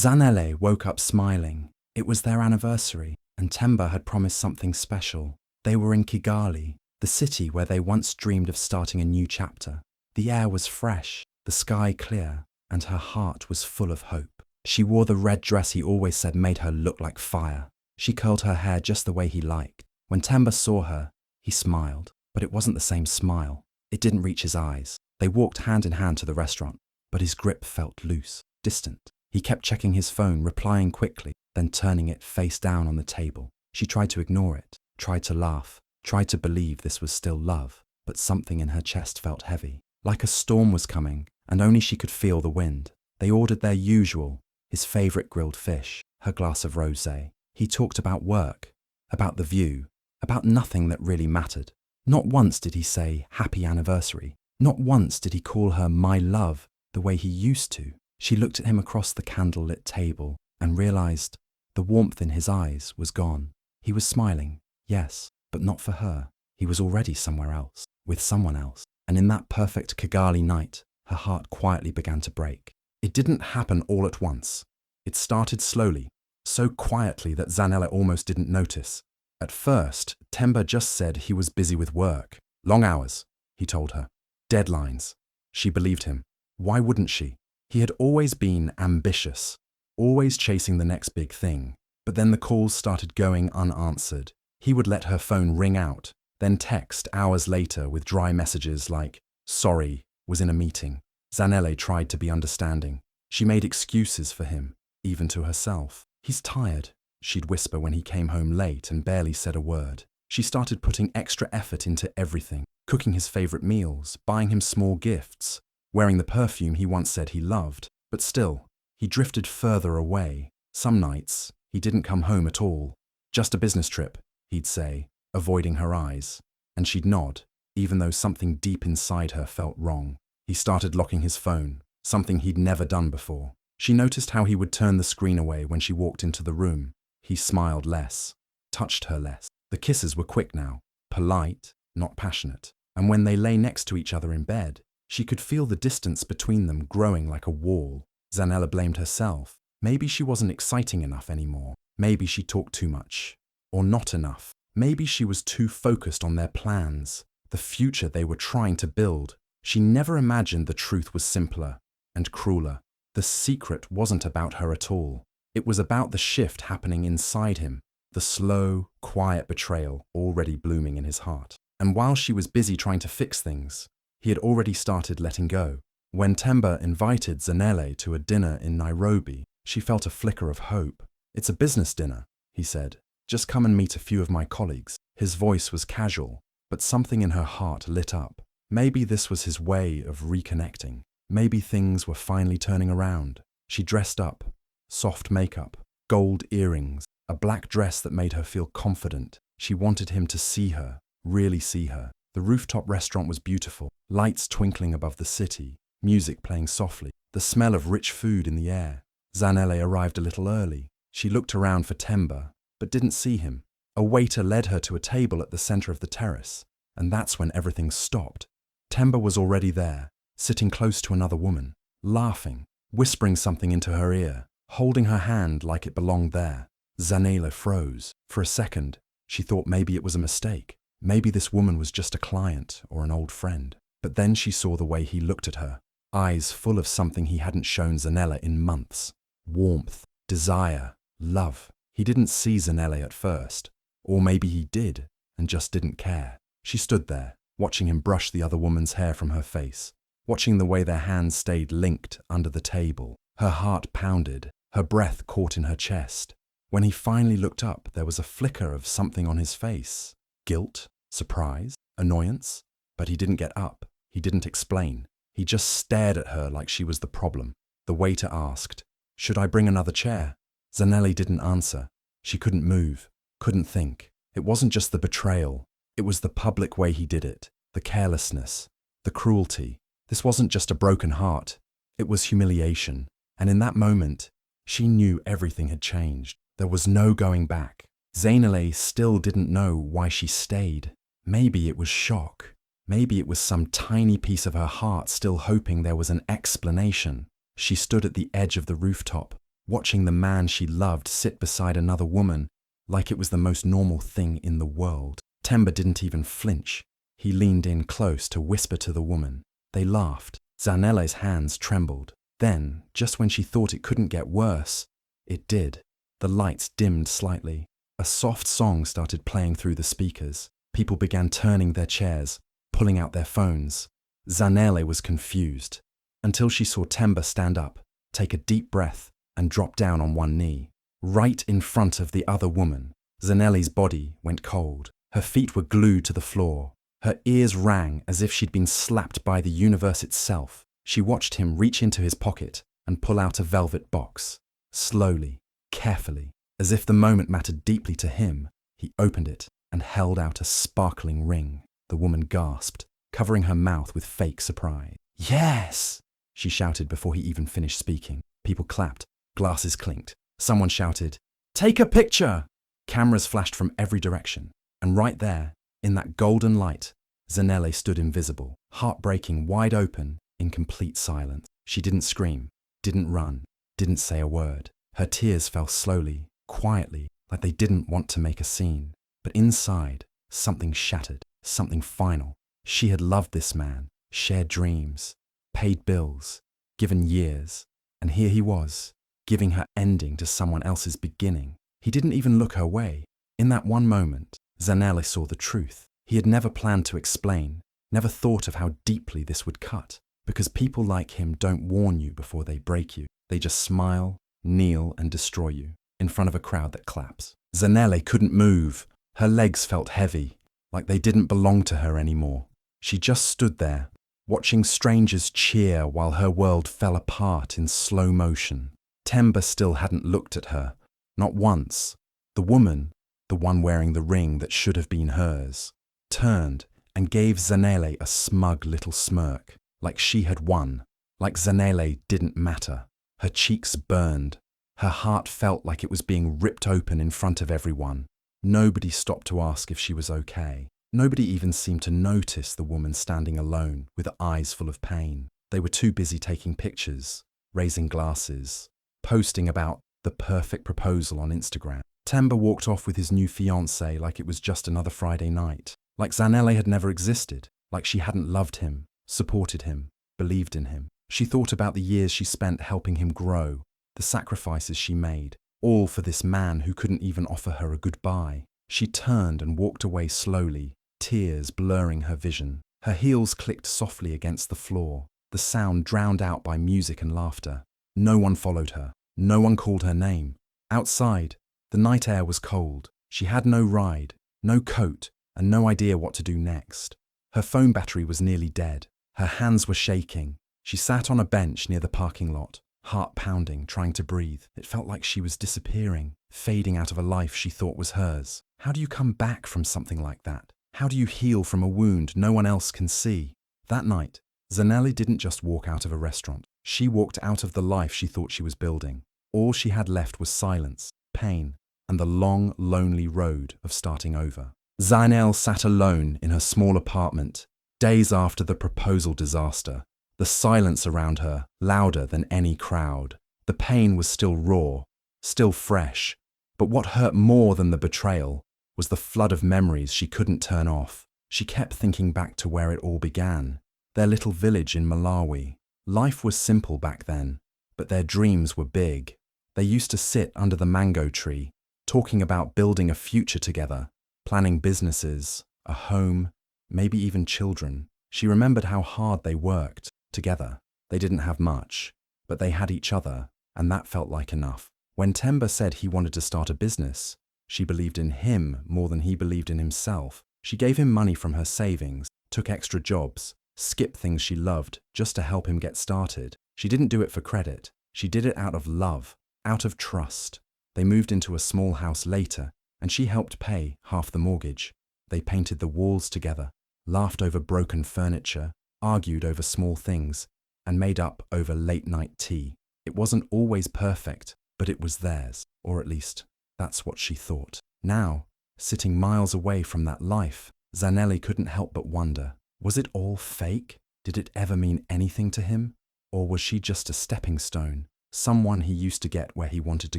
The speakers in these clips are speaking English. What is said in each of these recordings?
Zanele woke up smiling. It was their anniversary, and Temba had promised something special. They were in Kigali, the city where they once dreamed of starting a new chapter. The air was fresh, the sky clear, and her heart was full of hope. She wore the red dress he always said made her look like fire. She curled her hair just the way he liked. When Temba saw her, he smiled, but it wasn't the same smile. It didn't reach his eyes. They walked hand in hand to the restaurant, but his grip felt loose, distant. He kept checking his phone, replying quickly, then turning it face down on the table. She tried to ignore it, tried to laugh, tried to believe this was still love, but something in her chest felt heavy. Like a storm was coming, and only she could feel the wind. They ordered their usual, his favourite grilled fish, her glass of rosé. He talked about work, about the view, about nothing that really mattered. Not once did he say, "Happy anniversary." Not once did he call her "my love" the way he used to. She looked at him across the candlelit table and realised the warmth in his eyes was gone. He was smiling, yes, but not for her. He was already somewhere else, with someone else. And in that perfect Kigali night, her heart quietly began to break. It didn't happen all at once. It started slowly, so quietly that Zanele almost didn't notice. At first, Temba just said he was busy with work. Long hours, he told her. Deadlines. She believed him. Why wouldn't she? He had always been ambitious, always chasing the next big thing. But then the calls started going unanswered. He would let her phone ring out, then text hours later with dry messages like, "Sorry, was in a meeting." Zanele tried to be understanding. She made excuses for him, even to herself. "He's tired," she'd whisper when he came home late and barely said a word. She started putting extra effort into everything, cooking his favourite meals, buying him small gifts, wearing the perfume he once said he loved. But still, he drifted further away. Some nights, he didn't come home at all. "Just a business trip," he'd say, avoiding her eyes. And she'd nod, even though something deep inside her felt wrong. He started locking his phone, something he'd never done before. She noticed how he would turn the screen away when she walked into the room. He smiled less, touched her less. The kisses were quick now, polite, not passionate. And when they lay next to each other in bed, she could feel the distance between them growing like a wall. Zanele blamed herself. Maybe she wasn't exciting enough anymore. Maybe she talked too much. Or not enough. Maybe she was too focused on their plans, the future they were trying to build. She never imagined the truth was simpler and crueler. The secret wasn't about her at all. It was about the shift happening inside him, the slow, quiet betrayal already blooming in his heart. And while she was busy trying to fix things, he had already started letting go. When Temba invited Zanele to a dinner in Nairobi, she felt a flicker of hope. "It's a business dinner," he said. "Just come and meet a few of my colleagues." His voice was casual, but something in her heart lit up. Maybe this was his way of reconnecting. Maybe things were finally turning around. She dressed up, soft makeup, gold earrings, a black dress that made her feel confident. She wanted him to see her, really see her. The rooftop restaurant was beautiful, lights twinkling above the city, music playing softly, the smell of rich food in the air. Zanele arrived a little early. She looked around for Temba, but didn't see him. A waiter led her to a table at the centre of the terrace, and that's when everything stopped. Temba was already there, sitting close to another woman, laughing, whispering something into her ear, holding her hand like it belonged there. Zanele froze. For a second, she thought maybe it was a mistake. Maybe this woman was just a client or an old friend. But then she saw the way he looked at her, eyes full of something he hadn't shown Zanele in months. Warmth, desire, love. He didn't see Zanele at first. Or maybe he did, and just didn't care. She stood there, watching him brush the other woman's hair from her face, watching the way their hands stayed linked under the table. Her heart pounded, her breath caught in her chest. When he finally looked up, there was a flicker of something on his face. Guilt, surprise, annoyance. But he didn't get up. He didn't explain. He just stared at her like she was the problem. The waiter asked, "Should I bring another chair?" Zanele didn't answer. She couldn't move, couldn't think. It wasn't just the betrayal. It was the public way he did it, the carelessness, the cruelty. This wasn't just a broken heart. It was humiliation. And in that moment, she knew everything had changed. There was no going back. Zanele still didn't know why she stayed. Maybe it was shock. Maybe it was some tiny piece of her heart still hoping there was an explanation. She stood at the edge of the rooftop, watching the man she loved sit beside another woman like it was the most normal thing in the world. Temba didn't even flinch. He leaned in close to whisper to the woman. They laughed. Zanele's hands trembled. Then, just when she thought it couldn't get worse, it did. The lights dimmed slightly. A soft song started playing through the speakers. People began turning their chairs, pulling out their phones. Zanele was confused, until she saw Temba stand up, take a deep breath, and drop down on one knee. Right in front of the other woman, Zanele's body went cold. Her feet were glued to the floor. Her ears rang as if she'd been slapped by the universe itself. She watched him reach into his pocket and pull out a velvet box. Slowly, carefully, as if the moment mattered deeply to him, he opened it and held out a sparkling ring. The woman gasped, covering her mouth with fake surprise. "Yes!" she shouted before he even finished speaking. People clapped, glasses clinked. Someone shouted, "Take a picture!" Cameras flashed from every direction, and right there, in that golden light, Zanele stood invisible, heart breaking wide open, in complete silence. She didn't scream, didn't run, didn't say a word. Her tears fell slowly, quietly, like they didn't want to make a scene. But inside, something shattered, something final. She had loved this man, shared dreams, paid bills, given years, and here he was, giving her ending to someone else's beginning. He didn't even look her way. In that one moment, Zanele saw the truth. He had never planned to explain, never thought of how deeply this would cut, because people like him don't warn you before they break you. They just smile, kneel, and destroy you, in front of a crowd that claps. Zanele couldn't move. Her legs felt heavy, like they didn't belong to her anymore. She just stood there, watching strangers cheer while her world fell apart in slow motion. Temba still hadn't looked at her, not once. The woman, the one wearing the ring that should have been hers, turned and gave Zanele a smug little smirk, like she had won, like Zanele didn't matter. Her cheeks burned. Her heart felt like it was being ripped open in front of everyone. Nobody stopped to ask if she was okay. Nobody even seemed to notice the woman standing alone with eyes full of pain. They were too busy taking pictures, raising glasses, posting about the perfect proposal on Instagram. Temba walked off with his new fiancée like it was just another Friday night. Like Zanele had never existed, like she hadn't loved him, supported him, believed in him. She thought about the years she spent helping him grow, the sacrifices she made, all for this man who couldn't even offer her a goodbye. She turned and walked away slowly, tears blurring her vision. Her heels clicked softly against the floor, the sound drowned out by music and laughter. No one followed her. No one called her name. Outside, the night air was cold. She had no ride, no coat, and no idea what to do next. Her phone battery was nearly dead. Her hands were shaking. She sat on a bench near the parking lot, heart pounding, trying to breathe. It felt like she was disappearing, fading out of a life she thought was hers. How do you come back from something like that? How do you heal from a wound no one else can see? That night, Zanele didn't just walk out of a restaurant. She walked out of the life she thought she was building. All she had left was silence, pain, and the long, lonely road of starting over. Zanele sat alone in her small apartment, days after the proposal disaster. The silence around her, louder than any crowd. The pain was still raw, still fresh. But what hurt more than the betrayal was the flood of memories she couldn't turn off. She kept thinking back to where it all began. Their little village in Malawi. Life was simple back then, but their dreams were big. They used to sit under the mango tree, talking about building a future together, planning businesses, a home, maybe even children. She remembered how hard they worked together. They didn't have much, but they had each other, and that felt like enough. When Temba said he wanted to start a business, she believed in him more than he believed in himself. She gave him money from her savings, took extra jobs, skipped things she loved just to help him get started. She didn't do it for credit. She did it out of love, out of trust. They moved into a small house later, and she helped pay half the mortgage. They painted the walls together, laughed over broken furniture, argued over small things, and made up over late-night tea. It wasn't always perfect, but it was theirs, or at least, that's what she thought. Now, sitting miles away from that life, Zanele couldn't help but wonder, was it all fake? Did it ever mean anything to him? Or was she just a stepping stone, someone he used to get where he wanted to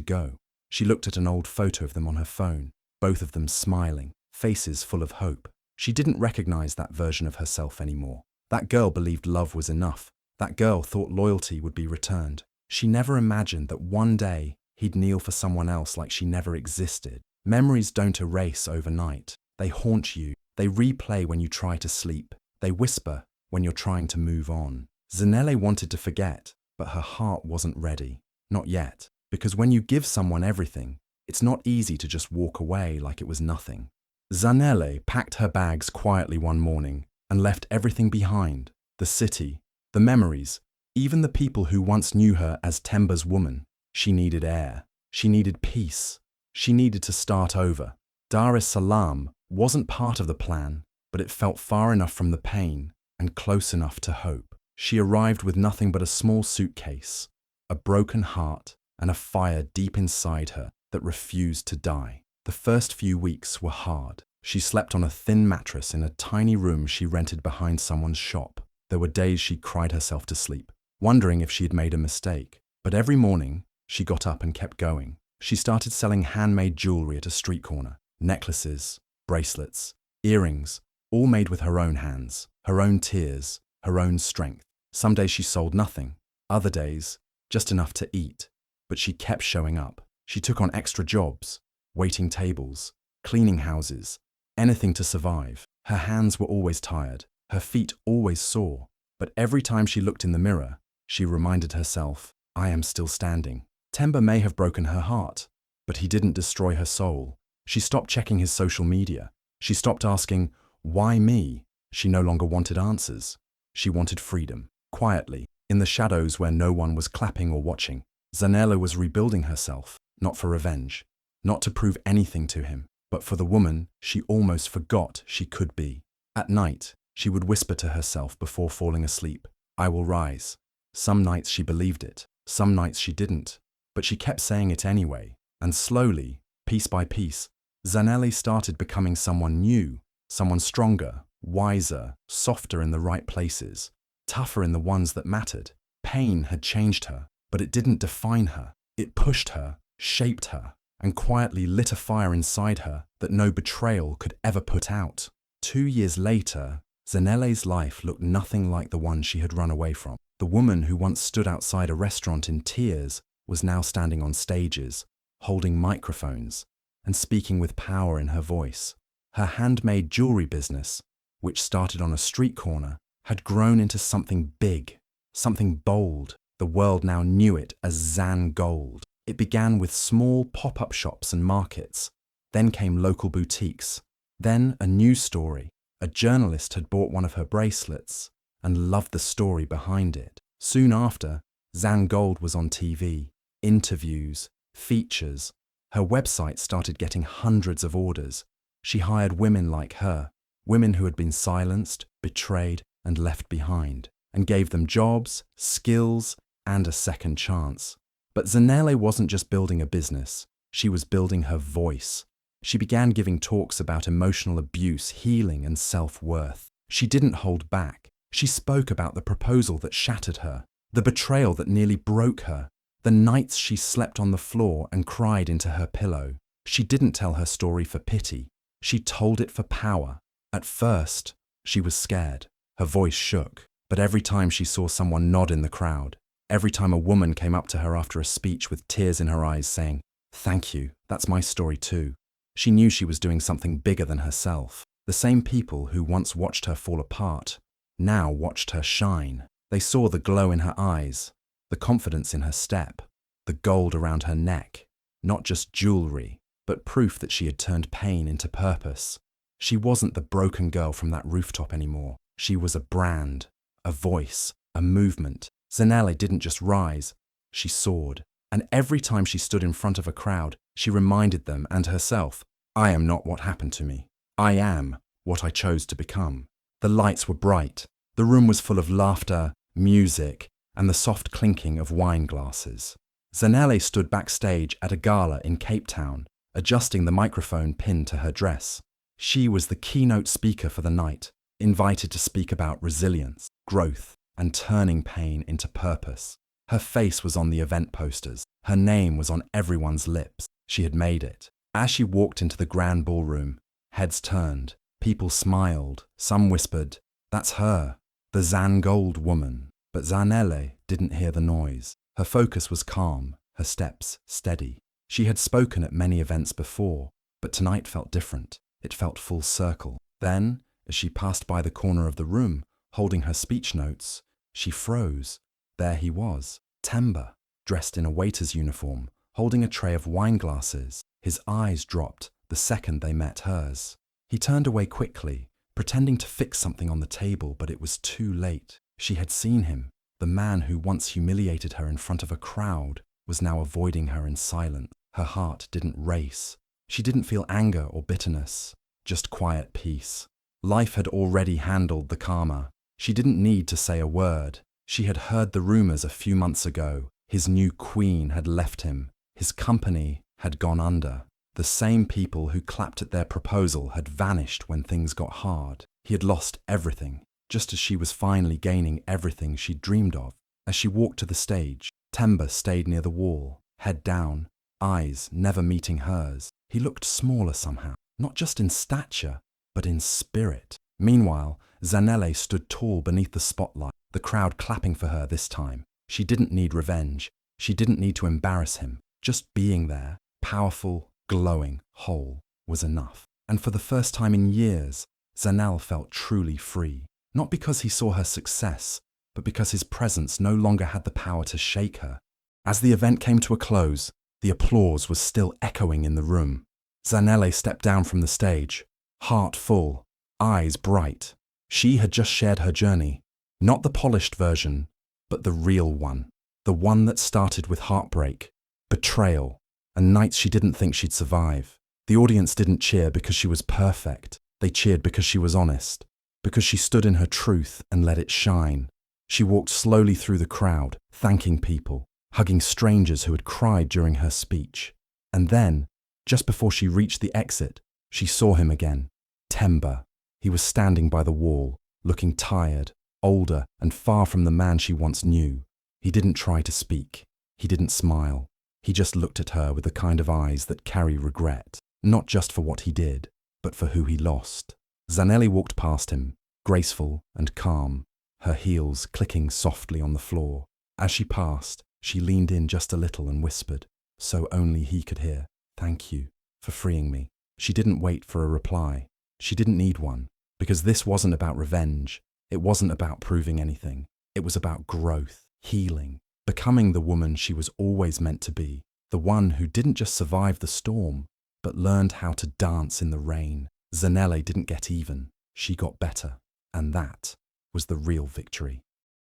go. She looked at an old photo of them on her phone, both of them smiling, faces full of hope. She didn't recognize that version of herself anymore. That girl believed love was enough. That girl thought loyalty would be returned. She never imagined that one day he'd kneel for someone else like she never existed. Memories don't erase overnight. They haunt you. They replay when you try to sleep. They whisper when you're trying to move on. Zanele wanted to forget, but her heart wasn't ready. Not yet. Because when you give someone everything, it's not easy to just walk away like it was nothing. Zanele packed her bags quietly one morning and left everything behind. The city, the memories, even the people who once knew her as Temba's woman. She needed air. She needed peace. She needed to start over. Dar es Salaam wasn't part of the plan, but it felt far enough from the pain and close enough to hope. She arrived with nothing but a small suitcase, a broken heart, and a fire deep inside her that refused to die. The first few weeks were hard. She slept on a thin mattress in a tiny room she rented behind someone's shop. There were days she cried herself to sleep, wondering if she had made a mistake. But every morning, she got up and kept going. She started selling handmade jewelry at a street corner. Necklaces, bracelets, earrings, all made with her own hands, her own tears, her own strength. Some days she sold nothing. Other days, just enough to eat. But she kept showing up. She took on extra jobs, waiting tables, cleaning houses, anything to survive. Her hands were always tired, her feet always sore. But every time she looked in the mirror, she reminded herself, I am still standing. Temba may have broken her heart, but he didn't destroy her soul. She stopped checking his social media. She stopped asking, why me? She no longer wanted answers. She wanted freedom. Quietly, in the shadows where no one was clapping or watching, Zanele was rebuilding herself, not for revenge, not to prove anything to him, but for the woman she almost forgot she could be. At night, she would whisper to herself before falling asleep, I will rise. Some nights she believed it, some nights she didn't, but she kept saying it anyway, and slowly, piece by piece, Zanele started becoming someone new, someone stronger, wiser, softer in the right places, tougher in the ones that mattered. Pain had changed her, but it didn't define her. It pushed her, shaped her, and quietly lit a fire inside her that no betrayal could ever put out. 2 years later, Zanele's life looked nothing like the one she had run away from. The woman who once stood outside a restaurant in tears was now standing on stages, holding microphones, and speaking with power in her voice. Her handmade jewelry business, which started on a street corner, had grown into something big, something bold. The world now knew it as Zan Gold. It began with small pop-up shops and markets. Then came local boutiques. Then a news story. A journalist had bought one of her bracelets and loved the story behind it. Soon after, Zan Gold was on TV, interviews, features. Her website started getting hundreds of orders. She hired women like her, women who had been silenced, betrayed, and left behind, and gave them jobs, skills, and a second chance. But Zanele wasn't just building a business, she was building her voice. She began giving talks about emotional abuse, healing, and self-worth. She didn't hold back. She spoke about the proposal that shattered her, the betrayal that nearly broke her, the nights she slept on the floor and cried into her pillow. She didn't tell her story for pity. She told it for power. At first, she was scared. Her voice shook. But every time she saw someone nod in the crowd, every time a woman came up to her after a speech with tears in her eyes saying, "Thank you, that's my story too," she knew she was doing something bigger than herself. The same people who once watched her fall apart now watched her shine. They saw the glow in her eyes, the confidence in her step, the gold around her neck, not just jewelry, but proof that she had turned pain into purpose. She wasn't the broken girl from that rooftop anymore. She was a brand, a voice, a movement. Zanele didn't just rise, she soared. And every time she stood in front of a crowd, she reminded them and herself, I am not what happened to me. I am what I chose to become. The lights were bright. The room was full of laughter, music, and the soft clinking of wine glasses. Zanele stood backstage at a gala in Cape Town, adjusting the microphone pinned to her dress. She was the keynote speaker for the night, invited to speak about resilience, growth, and turning pain into purpose. Her face was on the event posters. Her name was on everyone's lips. She had made it. As she walked into the grand ballroom, heads turned. People smiled. Some whispered, "That's her, the Zangold woman." But Zanele didn't hear the noise. Her focus was calm, her steps steady. She had spoken at many events before, but tonight felt different. It felt full circle. Then, as she passed by the corner of the room, holding her speech notes, she froze. There he was, Temba, dressed in a waiter's uniform, holding a tray of wine glasses. His eyes dropped the second they met hers. He turned away quickly, pretending to fix something on the table, but it was too late. She had seen him. The man who once humiliated her in front of a crowd was now avoiding her in silence. Her heart didn't race. She didn't feel anger or bitterness, just quiet peace. Life had already handled the karma. She didn't need to say a word. She had heard the rumors a few months ago. His new queen had left him. His company had gone under. The same people who clapped at their proposal had vanished when things got hard. He had lost everything, just as she was finally gaining everything she'd dreamed of. As she walked to the stage, Temba stayed near the wall, head down, eyes never meeting hers. He looked smaller somehow, not just in stature, but in spirit. Meanwhile, Zanele stood tall beneath the spotlight, the crowd clapping for her this time. She didn't need revenge. She didn't need to embarrass him. Just being there, powerful, glowing, whole, was enough. And for the first time in years, Zanel felt truly free. Not because he saw her success, but because his presence no longer had the power to shake her. As the event came to a close, the applause was still echoing in the room. Zanele stepped down from the stage, heart full, eyes bright. She had just shared her journey, not the polished version, but the real one. The one that started with heartbreak, betrayal, and nights she didn't think she'd survive. The audience didn't cheer because she was perfect. They cheered because she was honest, because she stood in her truth and let it shine. She walked slowly through the crowd, thanking people, hugging strangers who had cried during her speech. And then, just before she reached the exit, she saw him again, Temba. He was standing by the wall, looking tired, older, and far from the man she once knew. He didn't try to speak. He didn't smile. He just looked at her with the kind of eyes that carry regret, not just for what he did, but for who he lost. Zanelli walked past him, graceful and calm, her heels clicking softly on the floor. As she passed, she leaned in just a little and whispered, so only he could hear, "Thank you for freeing me." She didn't wait for a reply. She didn't need one, because this wasn't about revenge. It wasn't about proving anything. It was about growth, healing, becoming the woman she was always meant to be, the one who didn't just survive the storm, but learned how to dance in the rain. Zanele didn't get even. She got better. And that was the real victory.